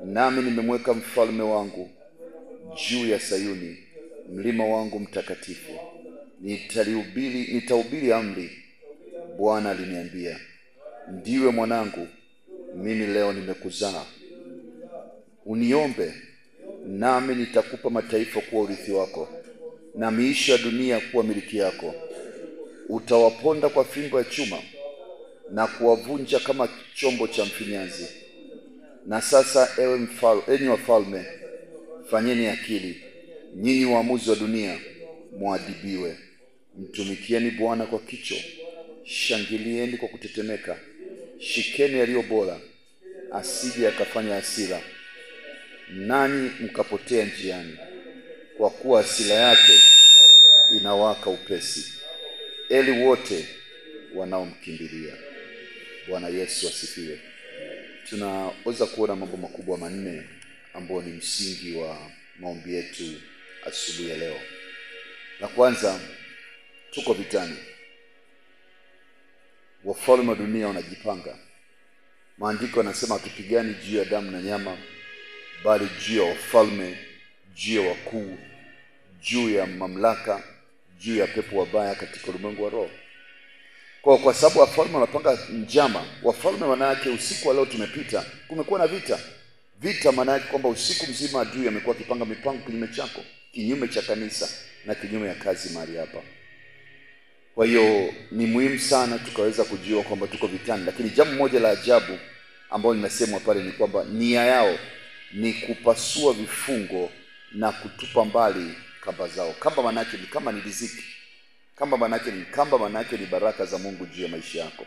nami nimemweka mfalme wangu juu ya Sayuni, mlima wangu mtakatifu. Nitahubiri amri. Bwana aliniambia, ndiwe mwanangu, mimi leo nimekuzaa. Uniombe, nami nitakupa mataifa kuwa urithi wako, na miisho ya dunia kuwa miliki yako. Utawaponda kwa fimbo ya chuma na kuwavunja kama chombo cha mfinyanzi. Na sasa enyi wafalme, fanyeni akili, nyinyi waamuzi wa dunia, muadhibiwe. Mtumikieni Bwana kwa kicho, shangilieni kwa kutetemeka. Shikeni yaliyo bora, asije akafanya hasira, nanyi mkapotea njiani, kwa kuwa hasira yake inawaka upesi. Eli wote wanaomkimbilia. Bwana Yesu asifiwe. Tunaweza kuona mambo makubwa manne ambayo ni msingi wa maombi yetu asubuhi ya leo. La kwanza, tuko vitani. Wafalme wa dunia wanajipanga. Maandiko yanasema hatupigani juu ya damu na nyama, bali juu ya wafalme, juu ya wakuu, juu ya mamlaka, juu ya pepo wabaya katika ulimwengu wa roho. Kwa sababu wafalme wanapanga njama. Wafalme wanawake, usiku wa leo tumepita, kumekuwa na vita. Vita maana yake kwamba usiku mzima adui amekuwa akipanga mipango kinyume chako, kinyume cha kanisa na kinyume ya kazi mahali hapa. Kwa hiyo ni muhimu sana tukaweza kujua kwamba tuko vitani. Lakini jambo moja la ajabu ambalo linasemwa pale ni kwamba nia yao ni kupasua vifungo na kutupa mbali kamba zao. Kamba maana yake ni kama ni riziki. Kamba maana yake ni baraka za Mungu juu ya maisha yako.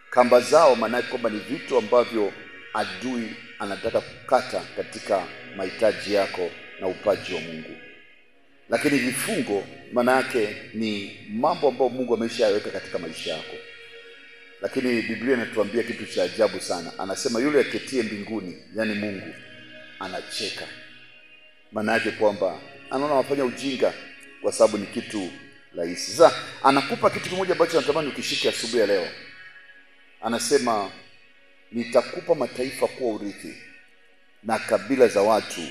Kamba zao maana yake kwamba ni vitu ambavyo adui anataka kukata katika mahitaji yako na upaji wa Mungu. Lakini vifungo maana yake ni mambo ambayo Mungu ameshayaweka katika maisha yako. Lakini Biblia inatuambia kitu cha ajabu sana. Anasema yule aketie mbinguni, yani Mungu, anacheka. Maana yake kwamba anaona wafanya ujinga kwa sababu ni kitu rahisi. Sasa anakupa kitu kimoja ambacho anatamani ukishike asubuhi ya leo. Anasema nitakupa mataifa kuwa urithi na kabila za watu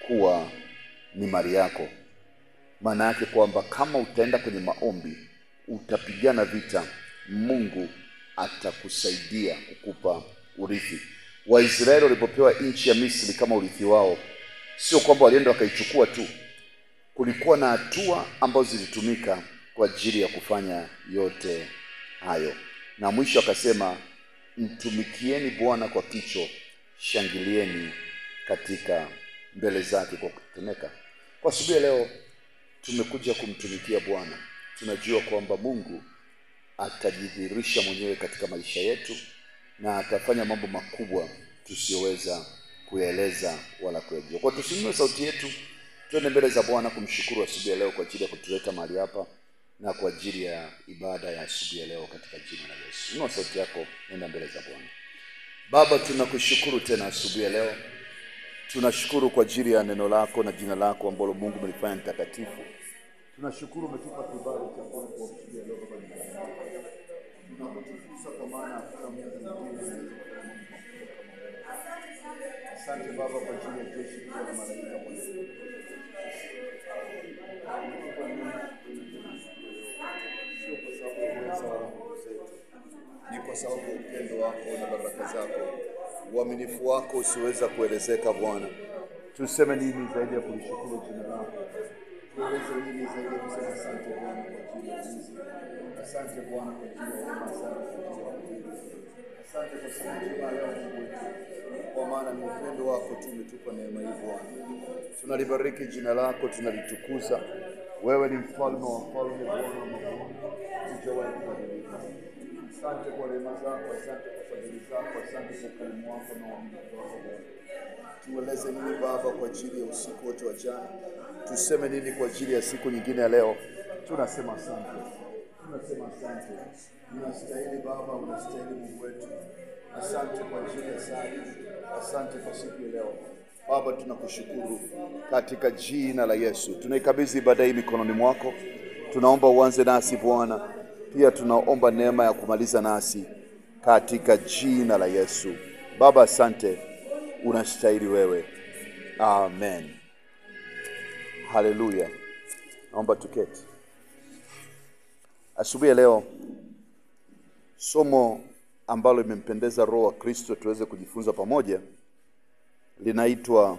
kuwa ni mali yako. Maana yake kwamba kama utaenda kwenye maombi, utapigana vita, Mungu atakusaidia kukupa urithi. Waisraeli walipopewa nchi ya Misri kama urithi wao, sio kwamba walienda wakaichukua tu. Kulikuwa na hatua ambazo zilitumika kwa ajili ya kufanya yote hayo. Na mwisho akasema, mtumikieni Bwana kwa kicho, shangilieni katika mbele zake kwa kutetemeka. Kwa asubuhi leo tumekuja kumtumikia Bwana. Tunajua kwamba Mungu atajidhihirisha mwenyewe katika maisha yetu na atafanya mambo makubwa tusiyoweza kuyaeleza wala kuyajua. Kwa tusimame sauti yetu, tuende mbele za Bwana kumshukuru asubuhi leo kwa ajili ya kutuleta mahali hapa na kwa ajili ya ibada ya asubuhi leo katika jina la Yesu. Inua sauti yako, nenda mbele za Bwana. Baba, tunakushukuru tena asubuhi leo. Tunashukuru kwa ajili ya neno lako na jina lako ambalo Mungu umelifanya takatifu. Tunashukuru umetupa kibali cha kuwa kwa asubuhi leo Baba. Tunakutukuza kwa maana hakuna Mungu mwingine. Asante Baba kwa ajili ya jeshi la malaika wa Mungu. Ni kwa sababu ya upendo wako na baraka zako, uaminifu wako usiweza kuelezeka Bwana. Tuseme nini zaidi ya kulishukuru jina lako? Tueleze nini zaidi ya kusema asante Bwana kwa ajili ya hizi. Asante Bwana kwa ajili ya wema, asante kwa ajili ya upendo. Asante kwa sababu ya leo Mungu, kwa maana ni upendo wako tu umetupa neema hii Bwana. Tunalibariki jina lako, tunalitukuza. Wewe ni mfalme wa wafalme, Bwana wa mabwana. Hujawahi kubadilika. Asante kwa neema zako, asante kwa fadhili zako, asante kwa ukarimu wako na uaminifu wako. Tueleze nini Baba kwa ajili ya usiku wote wa jana? Tuseme nini kwa ajili ya siku nyingine ya leo? Tunasema asante. Tunasema asante. Unastahili Baba, unastahili Mungu wetu. Asante kwa ajili ya saa hizi. Asante kwa siku ya leo. Baba, tunakushukuru katika jina la Yesu. Tunaikabidhi ibada hii mikononi mwako. Tunaomba uanze nasi Bwana. Pia tunaomba neema ya kumaliza nasi katika jina la Yesu. Baba, asante. unastahili wewe. Amen. Haleluya. Naomba tuketi. Asubuhi ya leo somo ambalo limempendeza Roho wa Kristo tuweze kujifunza pamoja linaitwa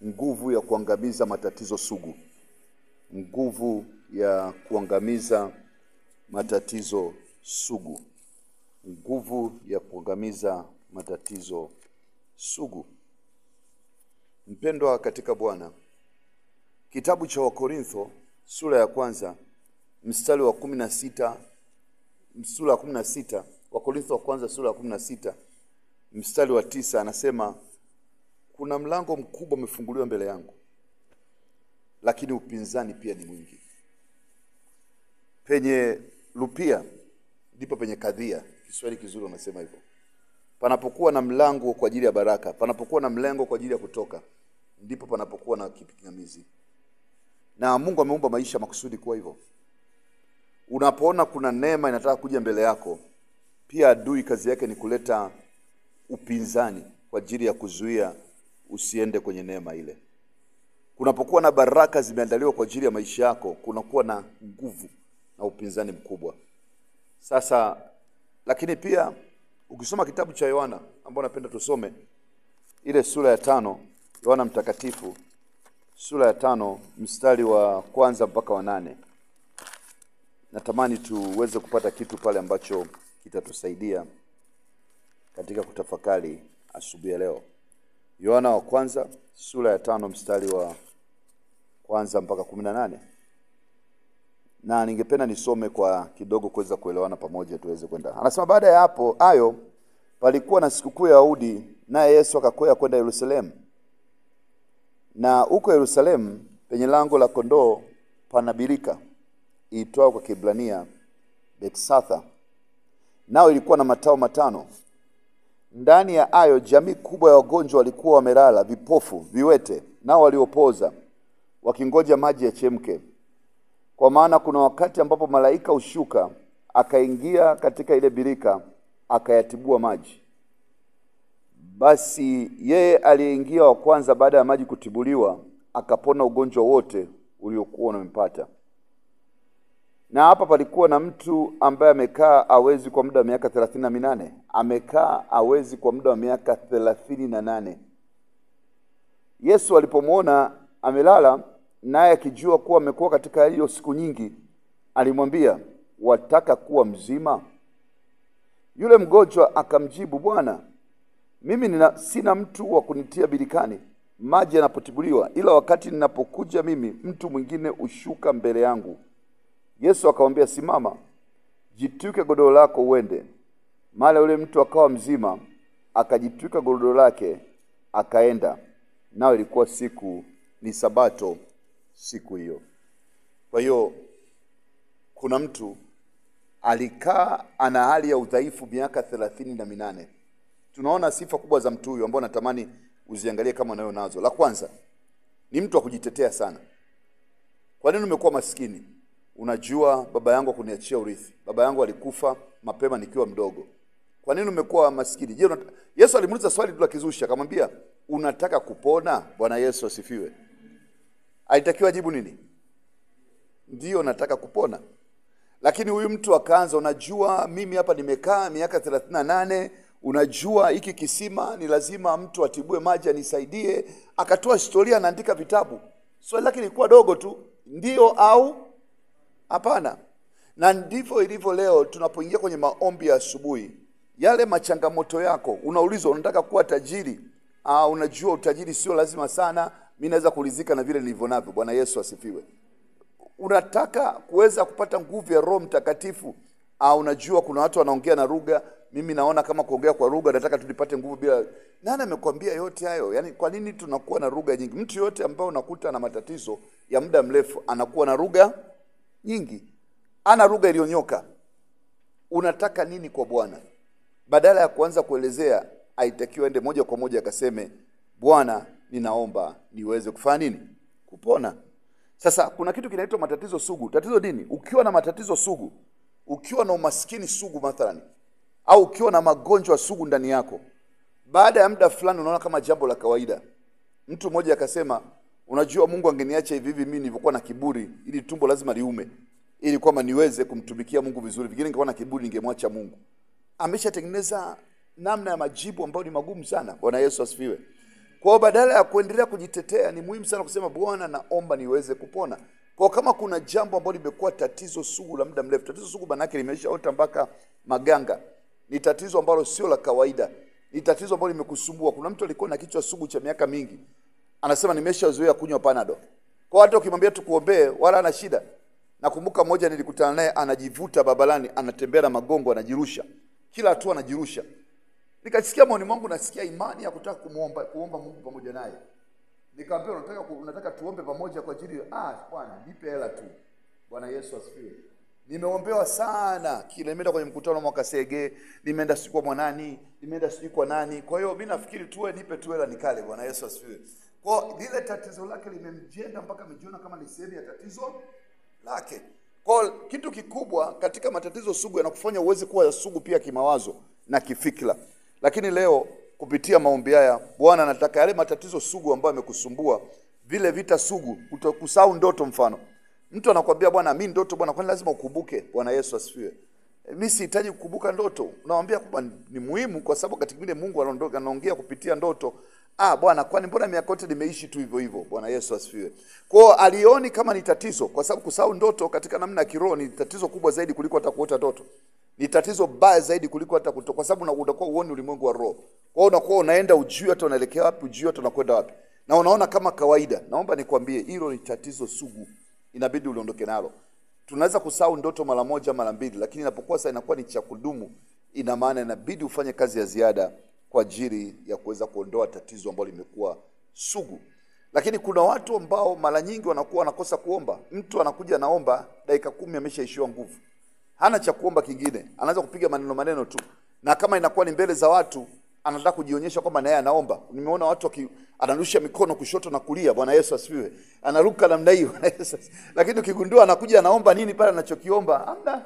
nguvu ya kuangamiza matatizo sugu. Nguvu ya kuangamiza matatizo sugu. Nguvu ya kuangamiza matatizo sugu. Mpendwa katika Bwana, kitabu cha Wakorintho sura ya kwanza mstari wa 16, sura ya 16, Wakorintho wa kwanza sura ya 16 mstari wa 9 anasema, kuna mlango mkubwa umefunguliwa mbele yangu, lakini upinzani pia ni mwingi. Penye lupia ndipo penye kadhia. Kiswahili kizuri wanasema hivyo. Panapokuwa na mlango kwa ajili ya baraka, panapokuwa na mlango kwa ajili ya kutoka, ndipo panapokuwa na kipingamizi. Na Mungu ameumba maisha makusudi kwa hivyo. Unapoona kuna neema inataka kuja mbele yako, pia adui kazi yake ni kuleta upinzani kwa ajili ya kuzuia usiende kwenye neema ile. Kunapokuwa na baraka zimeandaliwa kwa ajili ya maisha yako, kunakuwa na nguvu na upinzani mkubwa. Sasa lakini pia ukisoma kitabu cha Yohana ambao napenda tusome ile sura ya 5, Yohana mtakatifu sura ya 5 mstari wa 1 mpaka wa 8. Natamani tuweze kupata kitu pale ambacho kitatusaidia katika kutafakari asubuhi ya leo. Yohana wa kwanza sura ya 5 mstari wa 1 mpaka 18. Na ningependa nisome kwa kidogo kuweza kuelewana pamoja tuweze kwenda. Anasema, baada ya hayo palikuwa na sikukuu ya Wayahudi, naye Yesu akakwea kwenda Yerusalemu. Na huko Yerusalemu penye lango la kondoo pana birika iitwayo kwa Kiebrania Bethsatha. Nao ilikuwa na matao 5. Ndani ya hayo jamii kubwa ya wagonjwa walikuwa wamelala, vipofu, viwete, nao waliopoza, wakingoja maji yachemke. Kwa maana kuna wakati ambapo malaika ushuka akaingia katika ile birika akayatibua maji. Basi yeye aliyeingia wa kwanza baada ya maji kutibuliwa akapona ugonjwa wote uliokuwa umempata. Na hapa palikuwa na mtu ambaye amekaa awezi kwa muda wa miaka 38. Amekaa awezi kwa muda wa miaka 38. Yesu alipomwona amelala, naye akijua kuwa amekuwa katika hiyo siku nyingi, alimwambia, wataka kuwa mzima? Yule mgonjwa akamjibu, Bwana, mimi sina mtu wa kunitia birikani maji yanapotibuliwa, ila wakati ninapokuja mimi, mtu mwingine ushuka mbele yangu. Yesu akamwambia, simama, jitwike godoro lako uende. Mara yule mtu akawa mzima, akajitwika godoro lake akaenda. Nao ilikuwa ni Sabato siku hiyo. Kwa hiyo kuna mtu alikaa ana hali ya udhaifu miaka 38. Tunaona sifa kubwa za mtu huyu ambao natamani uziangalie kama unayo nazo. La kwanza ni mtu wa kujitetea sana. Kwa nini umekuwa maskini? Unajua, baba yangu hakuniachia urithi. Baba yangu alikufa mapema nikiwa mdogo. Kwa nini umekuwa maskini? Je, Yesu alimuuliza swali tu la kizushi, akamwambia, unataka kupona? Bwana Yesu asifiwe. Alitakiwa jibu nini? Ndio, nataka kupona. Lakini huyu mtu akaanza, unajua mimi hapa nimekaa miaka 38, unajua hiki kisima ni lazima mtu atibue maji anisaidie. Akatoa historia, anaandika vitabu. Swali lake lilikuwa dogo tu, ndio au hapana. Na ndivyo ilivyo leo tunapoingia kwenye maombi ya asubuhi. Yale machangamoto yako, unaulizwa unataka kuwa tajiri? Unajua utajiri sio lazima sana, mimi naweza kulizika na vile nilivyo navyo. Bwana Yesu asifiwe. Unataka kuweza kupata nguvu ya Roho Mtakatifu? Unajua kuna watu wanaongea na lugha, mimi naona kama kuongea kwa lugha, nataka tulipate nguvu bila. Nani amekwambia yote hayo? Yaani kwa nini tunakuwa na lugha nyingi? Mtu yote ambaye unakuta na matatizo ya muda mrefu anakuwa na lugha nyingi. Ana lugha iliyonyoka. Unataka nini kwa Bwana? Badala ya kuanza kuelezea, haitakiwa ende moja kwa moja akaseme, Bwana, ninaomba niweze kufanya nini? Kupona. Sasa kuna kitu kinaitwa matatizo sugu. Tatizo nini? Ukiwa na matatizo sugu, ukiwa na umaskini sugu mathalani, au ukiwa na magonjwa sugu ndani yako, Baada ya muda fulani unaona kama jambo la kawaida. Mtu mmoja akasema, unajua Mungu angeniacha hivi hivi mimi nilivyokuwa na kiburi, ili tumbo lazima liume, ili kwamba niweze kumtumikia Mungu vizuri. Vingine ningekuwa na kiburi ningemwacha Mungu. Ameshatengeneza namna ya majibu ambayo ni magumu sana. Bwana Yesu asifiwe. Kwa badala ya kuendelea kujitetea, ni muhimu sana kusema Bwana, naomba niweze kupona. Kwa kama kuna jambo ambalo limekuwa tatizo sugu la muda mrefu, tatizo sugu manake limeshaota mpaka maganga. Ni tatizo ambalo sio la kawaida. Ni tatizo ambalo limekusumbua. Kuna mtu alikuwa na kichwa sugu cha miaka mingi. Anasema nimeshazoea kunywa Panadol. Kwa hata ukimwambia tukuombee wala ana shida. Nakumbuka mmoja nilikutana naye anajivuta babalani, anatembea na magongo, anajirusha. Kila hatua anajirusha. Nikasikia moyoni mwangu nasikia imani ya kutaka kuomba Mungu pamoja naye. Nikamwambia unataka tuombe pamoja kwa ajili Bwana nipe hela tu. Bwana Yesu asifiwe. Nimeombewa sana. Kila nimeenda kwenye mkutano mwaka Sege, nimeenda siku kwa mwanani, nimeenda siku kwa nani. Kwa hiyo mimi nafikiri tuwe nipe tu hela nikale. Bwana Yesu asifiwe. Kwa lile tatizo lake limemjenga mpaka amejiona kama ni sehemu ya tatizo lake. Kwa kitu kikubwa katika matatizo sugu yanakufanya uweze kuwa sugu pia kimawazo na kifikra. Lakini leo kupitia maombi haya Bwana anataka yale matatizo sugu ambayo yamekusumbua, vile vita sugu, kusahau ndoto mfano. Mtu anakuambia Bwana mimi ndoto Bwana kwani lazima ukumbuke. Bwana Yesu asifiwe. Mimi sihitaji kukumbuka ndoto. Unamwambia kwamba ni muhimu kwa sababu katika kile Mungu anaongea kupitia ndoto. Bwana kwani mbona miaka yote nimeishi tu hivyo hivyo. Bwana Yesu asifiwe. Kwa alioni kama ni tatizo kwa sababu kusahau ndoto katika namna ya kiroho ni tatizo kubwa zaidi kuliko hata kuota ndoto. Ni tatizo baya zaidi kuliko hata kutoka kwa sababu unakuwa uone ulimwengu wa roho. Kwa hiyo unakuwa unaenda ujui hata unaelekea wapi, ujui hata unakwenda wapi. Na unaona kama kawaida. Naomba nikwambie hilo ni tatizo sugu. Inabidi uliondoke nalo. Tunaweza kusahau ndoto mara moja mara mbili, lakini inapokuwa sasa inakuwa ni cha kudumu, ina maana inabidi ufanye kazi ya ziada kwa ajili ya kuweza kuondoa tatizo ambalo limekuwa sugu. Lakini kuna watu ambao mara nyingi wanakuwa wanakosa kuomba. Mtu anakuja naomba dakika 10 ameshaishiwa nguvu. Hana cha kuomba kingine. Anaanza kupiga maneno tu. Na kama inakuwa ni mbele za watu, anataka kujionyesha kwamba naye anaomba. Nimeona watu anarusha mikono kushoto na kulia. Bwana Yesu asifiwe. Anaruka namna hiyo. Lakini ukigundua anakuja anaomba nini pale anachokiomba? Hamna.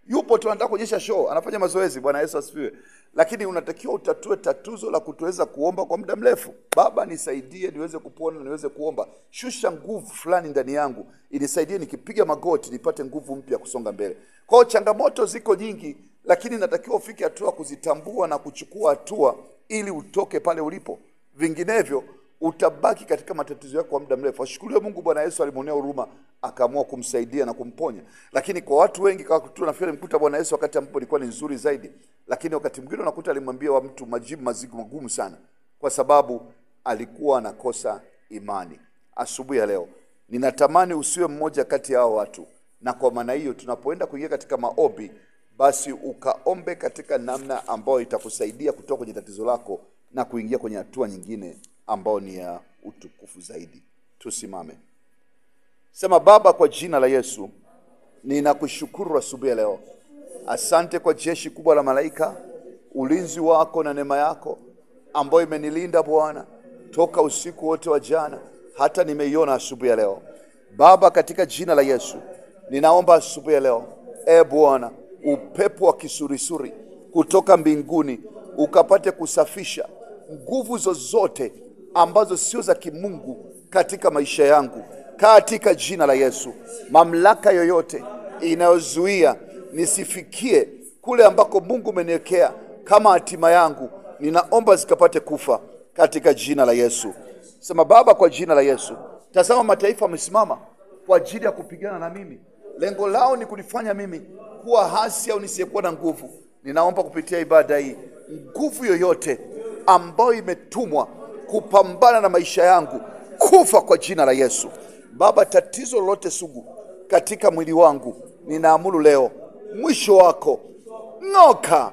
Yupo tu anataka kuonyesha show, anafanya mazoezi. Bwana Yesu asifiwe. Lakini unatakiwa utatue tatizo la kutoweza kuomba kwa muda mrefu. Baba nisaidie niweze kupona, niweze kuomba. Shusha nguvu fulani ndani yangu. Inisaidie nikipiga magoti nipate nguvu mpya kusonga mbele. Kwa changamoto ziko nyingi, lakini natakiwa ufike hatua kuzitambua na kuchukua hatua ili utoke pale ulipo. Vinginevyo utabaki katika matatizo yako kwa muda mrefu. Ashukuriwe Mungu, Bwana Yesu alimuonea huruma akaamua kumsaidia na kumponya. Lakini kwa watu wengi kwa kutu nafikiri mkuta Bwana Yesu wakati ambapo ilikuwa ni nzuri zaidi, lakini wakati mwingine unakuta alimwambia wa mtu majibu magumu sana kwa sababu alikuwa anakosa imani. Asubuhi ya leo ninatamani usiwe mmoja kati ya hao watu, na kwa maana hiyo tunapoenda kuingia katika maombi basi ukaombe katika namna ambayo itakusaidia kutoka kwenye tatizo lako na kuingia kwenye hatua nyingine ambayo ni ya utukufu zaidi. Tusimame. Sema Baba, kwa jina la Yesu ninakushukuru asubuhi ya leo. Asante kwa jeshi kubwa la malaika, ulinzi wako na neema yako ambayo imenilinda Bwana toka usiku wote wa jana hata nimeiona asubuhi ya leo. Baba, katika jina la Yesu ninaomba asubuhi ya leo, Bwana, upepo wa kisurisuri kutoka mbinguni ukapate kusafisha nguvu zozote ambazo sio za kimungu katika maisha yangu, katika jina la Yesu. Mamlaka yoyote inayozuia nisifikie kule ambako Mungu umeniwekea kama hatima yangu, ninaomba zikapate kufa katika jina la Yesu. Sema Baba, kwa jina la Yesu, tazama mataifa wamesimama kwa ajili ya kupigana na mimi. Lengo lao ni kunifanya mimi kuwa hasi au nisiyekuwa na nguvu. Ninaomba kupitia ibada hii, nguvu yoyote ambayo imetumwa kupambana na maisha yangu kufa kwa jina la Yesu. Baba, tatizo lolote sugu katika mwili wangu ninaamuru leo mwisho wako ng'oka,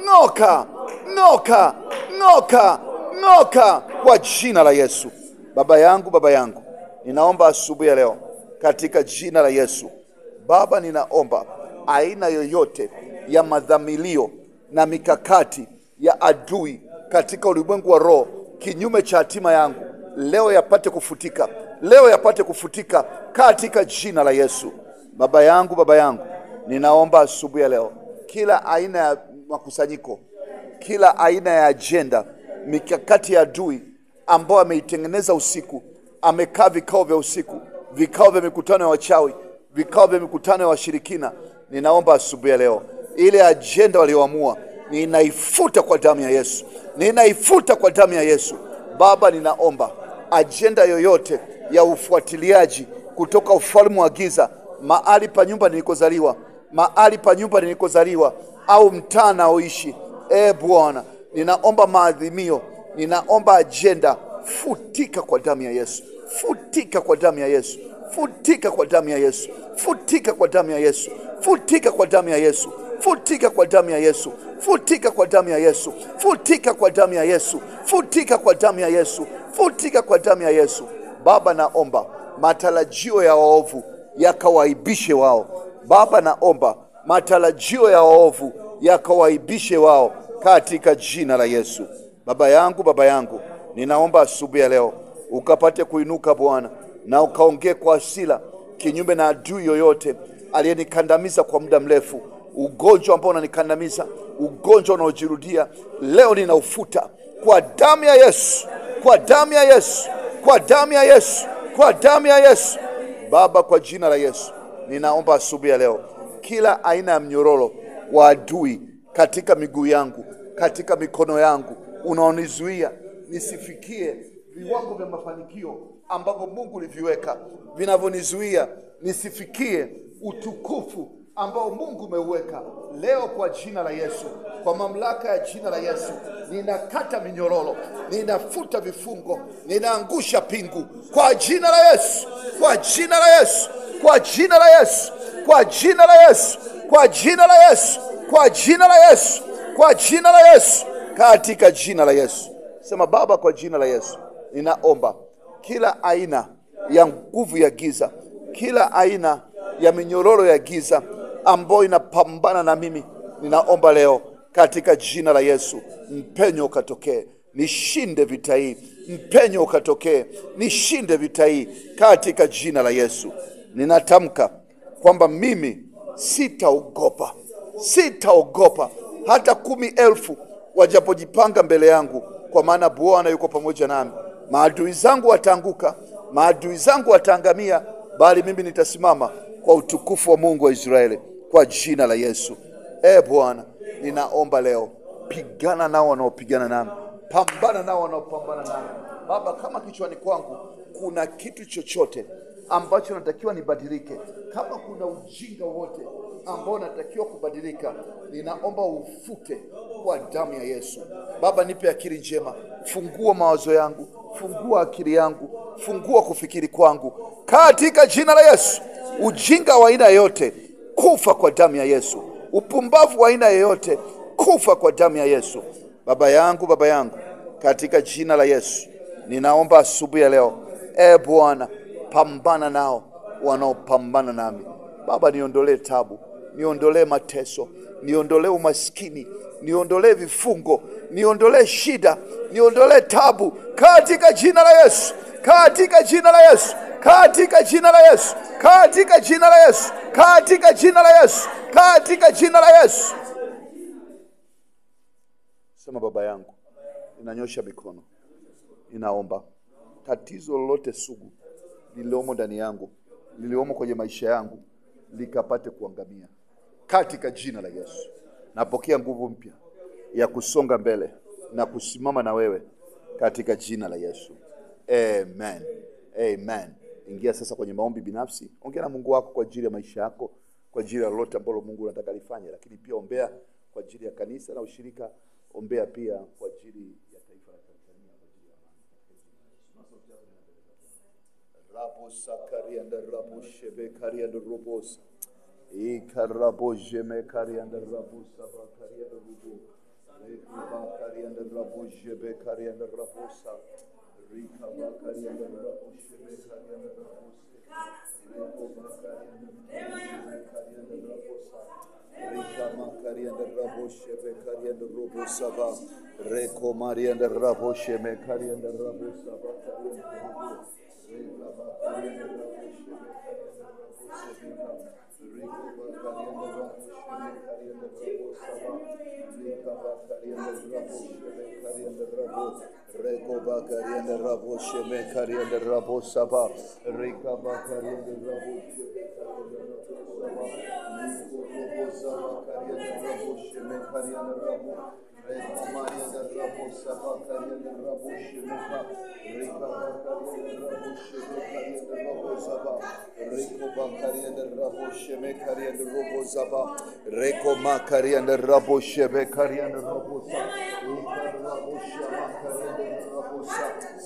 ng'oka, ng'oka, ng'oka, ng'oka kwa jina la Yesu. Baba yangu, ninaomba asubuhi ya leo katika jina la Yesu. Baba, ninaomba aina yoyote ya madhamilio na mikakati ya adui katika ulimwengu wa roho kinyume cha hatima yangu leo yapate kufutika. Leo yapate kufutika katika jina la Yesu. Baba yangu, ninaomba asubuhi ya leo kila aina ya makusanyiko kila aina ya ajenda, mikakati ya adui ambao ameitengeneza usiku, amekaa vikao vya usiku, vikao vya mikutano ya wachawi, vikao vya mikutano ya washirikina, ninaomba asubuhi ya leo, ile ajenda walioamua ninaifuta kwa damu ya Yesu, ninaifuta kwa damu ya Yesu. Baba, ninaomba ajenda yoyote ya ufuatiliaji kutoka ufalme wa giza, mahali pa nyumba nilikozaliwa, mahali pa nyumba nilikozaliwa, au mtaa naoishi, Bwana, ninaomba maadhimio, ninaomba ajenda, futika kwa damu ya Yesu, futika kwa damu ya Yesu, futika kwa damu ya Yesu, futika kwa damu ya Yesu, futika kwa damu ya Yesu, futika kwa damu ya Yesu, futika kwa damu ya Yesu, futika kwa damu ya Yesu, futika kwa damu ya Yesu, futika kwa damu ya Yesu. Baba, naomba matarajio ya waovu yakawaibishe wao. Baba, naomba matarajio ya waovu yakawaibishe wao katika jina la Yesu. Baba yangu, ninaomba asubuhi ya leo ukapate kuinuka Bwana, na ukaongee kwa hasira kinyume na adui yoyote aliyenikandamiza kwa muda mrefu. Ugonjwa ambao unanikandamiza, ugonjwa unaojirudia, leo ninaufuta kwa damu ya Yesu, kwa damu ya Yesu, kwa damu ya Yesu, kwa damu ya Yesu. Baba, kwa jina la Yesu, ninaomba asubuhi ya leo, kila aina ya mnyororo wa adui katika miguu yangu, katika mikono yangu, unaonizuia nisifikie viwango vya mafanikio ambavyo Mungu aliviweka, vinavyonizuia nisifikie utukufu ambao Mungu umeuweka, leo kwa jina la Yesu, kwa mamlaka ya jina la Yesu, ninakata minyororo, ninafuta vifungo, ninaangusha pingu kwa jina la Yesu, kwa jina la Yesu, kwa jina la Yesu, kwa jina la Yesu, kwa jina la Yesu, kwa jina la Yesu, kwa jina la Yesu, katika jina la Yesu. Sema, Baba, kwa jina la Yesu, ninaomba kila aina ya nguvu ya giza, kila aina ya minyororo ya giza ambayo inapambana na mimi, ninaomba leo katika jina la Yesu, mpenyo ukatokee, nishinde vita hii. Mpenyo ukatokee, nishinde vita hii katika jina la Yesu. Ninatamka kwamba mimi sitaogopa, sitaogopa hata 10,000 wajapojipanga mbele yangu, kwa maana Bwana yuko pamoja nami. Maadui zangu wataanguka, maadui zangu wataangamia, bali mimi nitasimama kwa utukufu wa Mungu wa Israeli, kwa jina la Yesu. Bwana, ninaomba leo, pigana nao wanaopigana nami, pambana nao wanaopambana nami. Baba, kama kichwani kwangu kuna kitu chochote ambacho natakiwa nibadilike, kama kuna ujinga wote ambao natakiwa kubadilika, ninaomba ufute kwa damu ya Yesu. Baba, nipe akili njema, fungua mawazo yangu, fungua akili yangu, fungua kufikiri kwangu katika jina la Yesu. Ujinga wa aina yote kufa kwa damu ya Yesu, upumbavu wa aina yoyote kufa kwa damu ya Yesu. Baba yangu, katika jina la Yesu, ninaomba asubuhi ya leo, Bwana, pambana nao wanaopambana nami. Baba, niondolee tabu, niondolee mateso, niondolee umaskini, niondolee vifungo, niondolee shida, niondolee tabu katika jina la Yesu, katika jina la Yesu, katika jina la Yesu, katika jina la Yesu, katika jina la Yesu, katika jina la Yesu. Sema, Baba yangu, ninanyosha mikono, ninaomba tatizo lolote sugu liliomo ndani yangu, liliomo kwenye maisha yangu, likapate kuangamia katika jina la Yesu. Napokea nguvu mpya ya kusonga mbele na kusimama na wewe katika jina la Yesu. Amen. Amen. Ingia sasa kwenye maombi binafsi. Ongea na Mungu wako kwa ajili ya maisha yako, kwa ajili ya lolote ambalo Mungu anataka lifanye, lakini pia ombea kwa ajili ya kanisa na ushirika, ombea pia kwa ajili ya taifa la Tanzania, kwa ajili ya Rabo Sakaria and Rabo Shebekaria and Robos. Ikarabo Jemekaria and Rabo Sabakaria and Rubo. Rekabakaria and Rabo Shebekaria and Rabosa. Rikabakaria and Rabo Shebekaria and Rabos. Rekabakaria and Rabosa. Rikamakaria and Rabo Shebekaria and Robosava. Rekomaria and Rabo Shebekaria and Rabosa.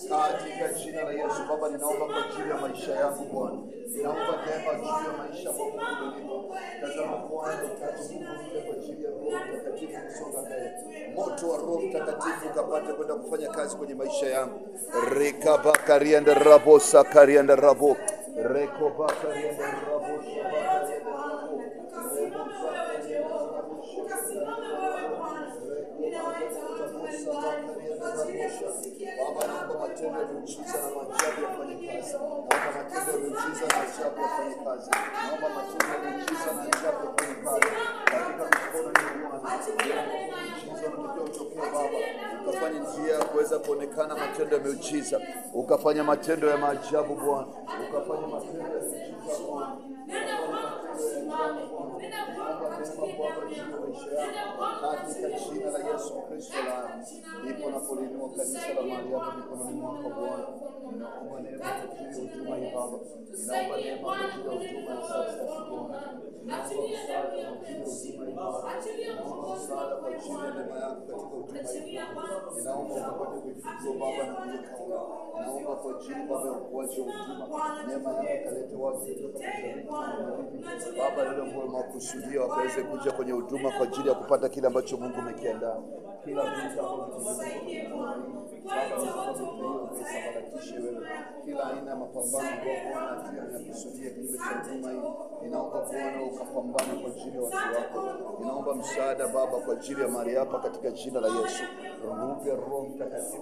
Katika jina la Yesu Baba, ninaomba kwa ajili ya maisha yangu Bwana. Ninaomba neema juu ya maisha kwa Mungu. Tazama Bwana, Mungu kwa ajili ya Roho Mtakatifu kusonga mbele. Moto wa Roho Mtakatifu ukapate kwenda kufanya kazi kwenye maisha yangu. Rekaba karianda rabo sakarianda rabo. Rekoba karianda rabo Baba, naomba matendo ya miujiza na maajabu yafanye kazi. Naomba matendo ya miujiza na ajabu yafanye kazi. Naomba matendo ya miujiza na ajabu yafanye kazi. Katika mikono ya Bwana. Miujiza unatakiwa utokee Baba. Ukafanye njia ya kuweza kuonekana matendo ya miujiza. Ukafanya matendo ya maajabu Bwana. Ukafanya matendo ya miujiza Bwana. Katika jina la Yesu Kristo ndipo napolinua kanisa la mahali hapa mikononi mwako Bwana. Ninaomba neema kwa ajili ya huduma hii Baba. Ninaomba neema kwa ajili ya huduma ya sasa Bwana. Ninaomba msaada kwa ajili ya neema yako katika huduma hii. Ninaomba ukapate kuifikia Baba na kuifunga. Ninaomba kwa ajili Baba ya ukuaji wa huduma. Neema yako kalete watu Baba, ndio ambao makusudia wakaweze kuja kwenye huduma kwa ajili ya kupata kile ambacho Mungu amekiandaa. Kila vita kila aina ya mapambano Bwana tunakusudia kinyume cha huduma hii. Ninaomba Bwana ukapambane kwa ajili ya watu wako. Ninaomba msaada Baba kwa ajili ya mahali hapa katika jina la Yesu. Roho Mtakatifu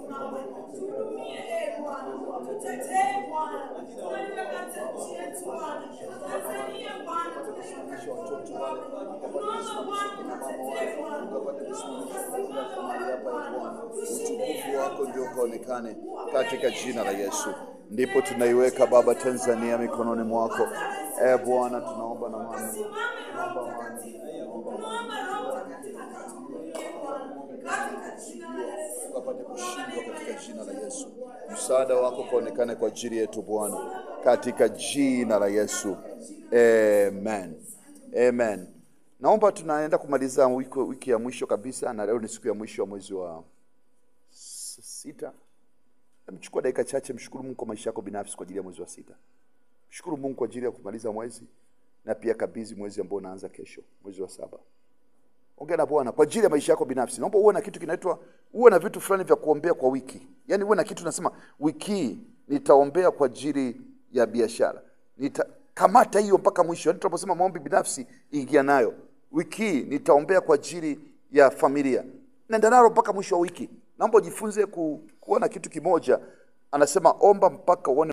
utukufu wako ndio kaonekane katika jina la Yesu. Ndipo tunaiweka Baba Tanzania mikononi mwako. Bwana, tunaomba na amani. Ukapate kushindwa katika jina la Yesu. Msaada wako kaonekane kwa ajili yetu Bwana, katika jina la Yesu. Amen. Amen. Naomba tunaenda kumaliza wiki ya mwisho kabisa, na leo ni siku ya mwisho wa mwezi wa 6. Mchukua dakika chache, mshukuru Mungu kwa maisha yako binafsi kwa ajili ya mwezi wa 6. Mshukuru Mungu kwa ajili ya kumaliza mwezi, na pia kabidhi mwezi ambao unaanza kesho, mwezi wa 7. Ongea na Bwana kwa ajili ya maisha yako binafsi. Naomba uwe na kitu kinaitwa, uwe na vitu fulani vya kuombea kwa wiki. Yaani uwe na kitu unasema, wiki nitaombea kwa ajili ya biashara. Kamata hiyo mpaka mwisho. Yaani tunaposema maombi binafsi, ingia nayo. Wiki nitaombea kwa ajili ya familia. Nenda nalo mpaka mwisho wa wiki. Naomba ujifunze kuwa na kitu kimoja. Anasema omba mpaka uone